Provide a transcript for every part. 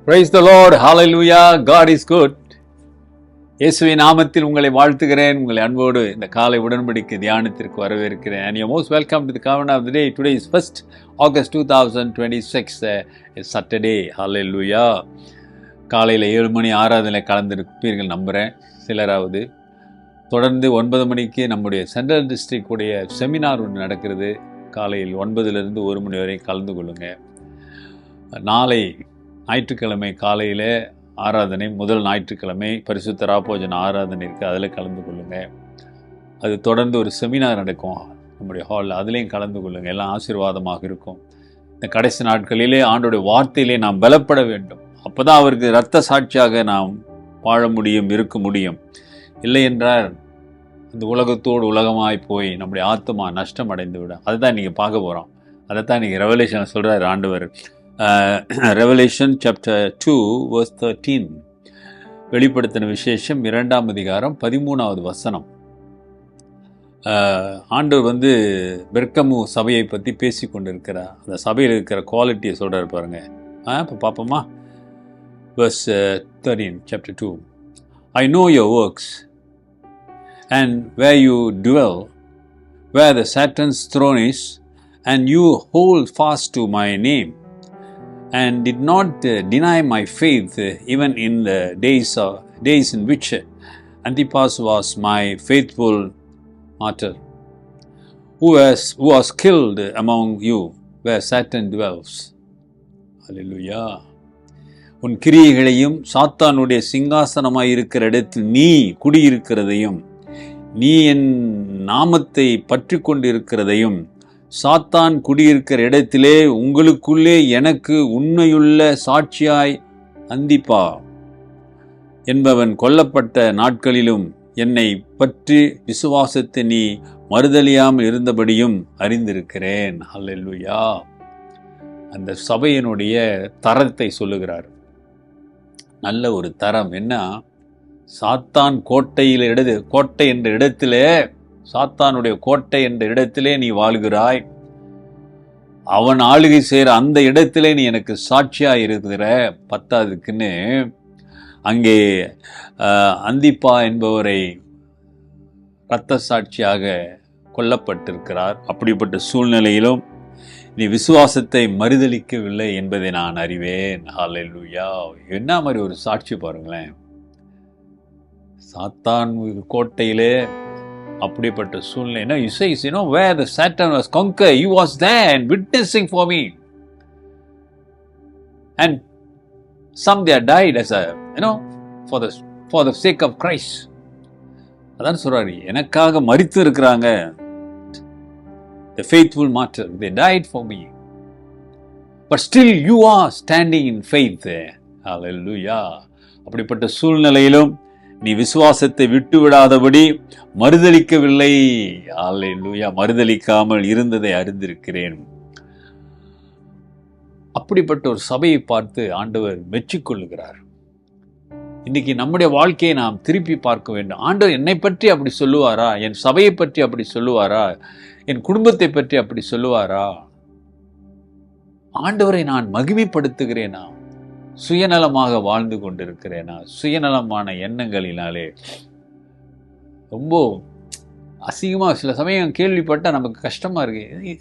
Praise the Lord. Hallelujah. God is good. இயேசுவின் நாமத்தில் உங்களை வாழ்த்துகிறேன். உங்களை அன்போடு இந்த காலை உடன்படிக்கை தியானத்திற்கு வரவேற்கிறேன். And you're most welcome to the covenant of the day. Today is 1st August 2026, Saturday. Hallelujah. காலையில் 7 மணி ஆராதனை கலந்திருப்பீர்கள் நம்புகிறேன். சிலராவது தொடர்ந்து 9 மணிக்கு நம்முடைய சென்ட்ரல் டிஸ்ட்ரிக்டுடைய செமினார் ஒன்று நடக்கிறது. காலையில் 9லிருந்து 1 மணி வரை கலந்து கொள்ளுங்கள். நாளை ஞாயிற்றுக்கிழமை காலையில் ஆராதனை, முதல் ஞாயிற்றுக்கிழமை பரிசுத்த ராப்போஜன ஆராதனை இருக்குது, அதில் கலந்து கொள்ளுங்கள். அது தொடர்ந்து ஒரு செமினார் நடக்கும் நம்முடைய ஹாலில், அதுலேயும் கலந்து கொள்ளுங்கள். எல்லாம் ஆசீர்வாதமாக இருக்கும். இந்த கடைசி நாட்களிலே ஆண்டோடைய வார்த்தையிலே நாம் பலப்பட வேண்டும். அப்போ தான் அவருக்கு இரத்த சாட்சியாக நாம் வாழ முடியும், இருக்க முடியும். இல்லை என்றால் அந்த உலகத்தோடு உலகமாய் போய் நம்முடைய ஆத்மா நஷ்டம் அடைந்து விடும். அதுதான் நீங்கள் பார்க்க போகிறோம். அதைத்தான் நீங்கள் ரெவலேஷன் சொல்கிறார் ஆண்டவர். Revelation chapter 2 verse 13, வெளிப்படுத்தின விசேஷம் 2ஆம் அதிகாரம் 13வது வசனம். ஆண்டவர் பெர்கமு சபையை பற்றி பேசி கொண்டிருக்கிறார். அந்த சபையில் இருக்கிற குவாலிட்டியை சொல்கிறார் பாருங்க. இப்போ பார்ப்போமா? verse 13 chapter 2. I know your works and where you dwell, where the Satan's throne is, and you hold fast to my name, and did not deny my faith, even in the days in which Antipas was my faithful martyr, who was killed among you, where Satan dwells. Hallelujah. உன் கிரியைகளையும் சாத்தானுடைய சிங்காசனமாய் இருக்கிற இடத்தில் நீ குடியிருக்கிறதையும், நீ என் நாமத்தை பற்றி கொண்டிருக்கிறதையும், சாத்தான் குடியிருக்கிற இடத்திலே உங்களுக்குள்ளே எனக்கு உண்மையுள்ள சாட்சியாய் அந்திப்பா என்பவன் கொல்லப்பட்ட நாட்களிலும் என்னை பற்றி விசுவாசத்தை நீ மறுதலியாமல் இருந்தபடியும் அறிந்திருக்கிறேன். ஹல்லேலூயா. அந்த சபையினுடைய தரத்தை சொல்லுகிறார். நல்ல ஒரு தரம் என்ன? சாத்தான் கோட்டை என்ற இடத்திலே, சாத்தானுடைய கோட்டை என்ற இடத்திலே நீ வாழ்கிறாய். அவன் ஆளுகை செய்கிற அந்த இடத்திலே நீ எனக்கு சாட்சியாக இருக்கிற. பத்தாவதுக்குன்னு அங்கே அந்திப்பா என்பவரை இரத்த சாட்சியாக கொல்லப்பட்டிருக்கிறார். அப்படிப்பட்ட சூழ்நிலையிலும் நீ விசுவாசத்தை மறுதலிக்கவில்லை என்பதை நான் அறிவேன். ஹல்லேலூயா. என்ன மாதிரி ஒரு சாட்சி பாருங்களேன். சாத்தான் கோட்டையிலே அப்படிப்பட்ட சூழ்நிலை. You say, where the Satan was conquered, he was there and witnessing for me. And some they died as for the sake of Christ. அதான் சொல்றாரு, எனக்காக மரித்து இருக்கிறாங்க. The faithful martyr, they died for me. But still you are standing in faith. Hallelujah. அப்படிப்பட்ட சூழ்நிலையிலும் நீ விசுவாசத்தை விட்டு விடாதபடி மறுதலிக்கவில்லை. அல்லேலூயா. மறுதலிக்காமல் இருந்ததை அறிந்திருக்கிறேன். அப்படிப்பட்ட ஒரு சபையை பார்த்து ஆண்டவர் மெச்சிக்கொள்ளுகிறார். இன்னைக்கு நம்முடைய வாழ்க்கையை நாம் திருப்பி பார்க்க வேண்டும். ஆண்டவர் என்னை பற்றி அப்படி சொல்லுவாரா? என் சபையை பற்றி அப்படி சொல்லுவாரா? என் குடும்பத்தை பற்றி அப்படி சொல்லுவாரா? ஆண்டவரை நான் மகிமைப்படுத்துகிறேனா? சுயநலமாக வாழ்ந்து கொண்டிருக்கிறேனா? சுயநலமான எண்ணங்களினாலே ரொம்ப அசிங்கமாக சில சமயம் கேள்விப்பட்டால் நமக்கு கஷ்டமாக இருக்கு.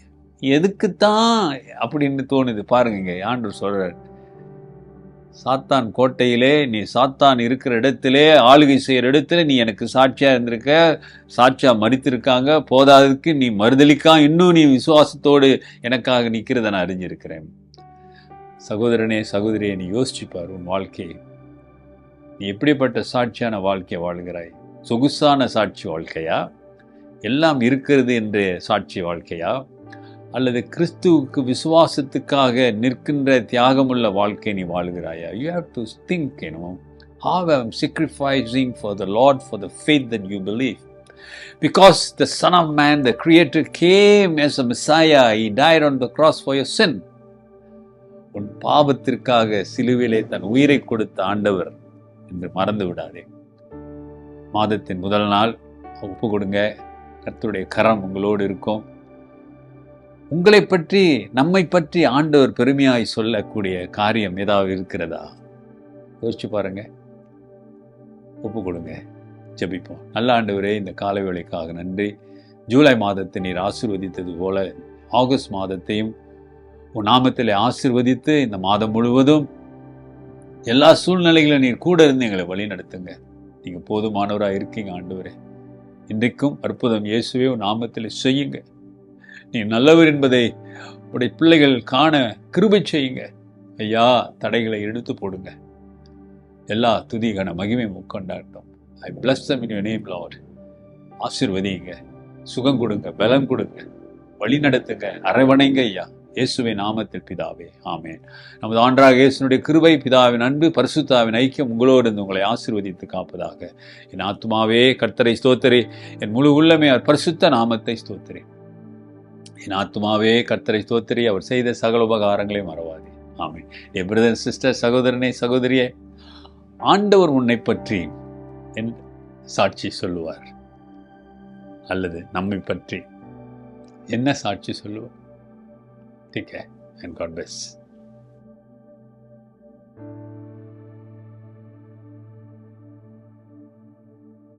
எதுக்குத்தான் அப்படின்னு தோணுது. பாருங்க, ஆண்டவர் சொல்றார், சாத்தான் கோட்டையிலே, நீ சாத்தான் இருக்கிற இடத்திலே, ஆளுகை செய்கிற இடத்துல நீ எனக்கு சாட்சியாக இருந்திருக்க, சாட்சியாக மறித்திருக்காங்க. போதாததுக்கு நீ மறுதலிக்கா இன்னும் நீ விசுவாசத்தோடு எனக்காக நிற்கிறத நான் அறிஞ்சிருக்கிறேன். சகோதரனே, சகோதரியே, நீ யோசிச்சுப்பார் உன் வாழ்க்கையை. நீ எப்படிப்பட்ட சாட்சியான வாழ்க்கையை வாழ்கிறாய்? சொகுசான சாட்சி வாழ்க்கையா? எல்லாம் இருக்கிறது என்ற சாட்சி வாழ்க்கையா? அல்லது கிறிஸ்துவுக்கு விசுவாசத்துக்காக நிற்கின்ற தியாகமுள்ள வாழ்க்கை நீ வாழ்கிறாயா? You have to think, how I'm sacrificing for the Lord for the faith that you believe. Because the Son of Man, the Creator, came as a Messiah. He died on the cross for your sin. உன் பாவத்திற்காக சிலுவிலே தன் உயிரை கொடுத்த ஆண்டவர் என்று மறந்து விடாதே. மாதத்தின் முதல் நாள் ஒப்பு கொடுங்க. கர்த்தருடைய கரம் உங்களோடு இருக்கும். உங்களை பற்றி, நம்மை பற்றி ஆண்டவர் பெருமையாய் சொல்லக்கூடிய காரியம் ஏதாவது இருக்கிறதா? யோசிச்சு பாருங்க, ஒப்பு கொடுங்க, ஜெபிப்போம். நல்ல ஆண்டவரே, இந்த காலை வேளைக்காக நன்றி. ஜூலை மாதத்தை நீர் ஆசீர்வதித்தது போல ஆகஸ்ட் மாதத்தையும் உன் நாமத்திலே ஆசீர்வதித்து இந்த மாதம் முழுவதும் எல்லா சூழ்நிலைகளும் நீர் கூட இருந்து எங்களை வழி நடத்துங்க. நீங்கள் போதுமானவராக இருக்கீங்க ஆண்டவரே. இன்றைக்கும் அற்புதம் இயேசுவே உன் நாமத்தில் செய்யுங்க. நீ நல்லவர் என்பதை உடைய பிள்ளைகள் காண கிருபை செய்யுங்க ஐயா. தடைகளை எடுத்து போடுங்க. எல்லா துதி கன மகிமை முக்கொண்டாட்டம். I bless them in your name Lord. ஆசீர்வதிங்க, சுகம் கொடுங்க, பலம் கொடுங்க, வழி நடத்துங்க, அரவணைங்க ஐயா. இயேசுவின் நாமத்தில் பிதாவே, ஆமென். நமது ஆண்டவராக இயேசுவினுடைய கிருபை, பிதாவின் அன்பு, பரிசுத்தாவின் ஐக்கியம் உங்களோடு இருந்து உங்களை ஆசீர்வதித்து காப்பதாக. என் ஆத்துமாவே கர்த்தரை ஸ்தோத்திரி, என் முழு உள்ளமே அவர் பரிசுத்த நாமத்தை ஸ்தோத்திரி. என் ஆத்துமாவே கர்த்தரை ஸ்தோத்திரி, அவர் செய்த சகல உபகாரங்களை மறவாதே. ஆமென். என் பிரதர் சிஸ்டர், சகோதரனே சகோதரியே, ஆண்டவர் உன்னை பற்றி என் சாட்சி சொல்லுவார், அல்லது நம்மை பற்றி என்ன சாட்சி சொல்லுவார்? Take care and God bless.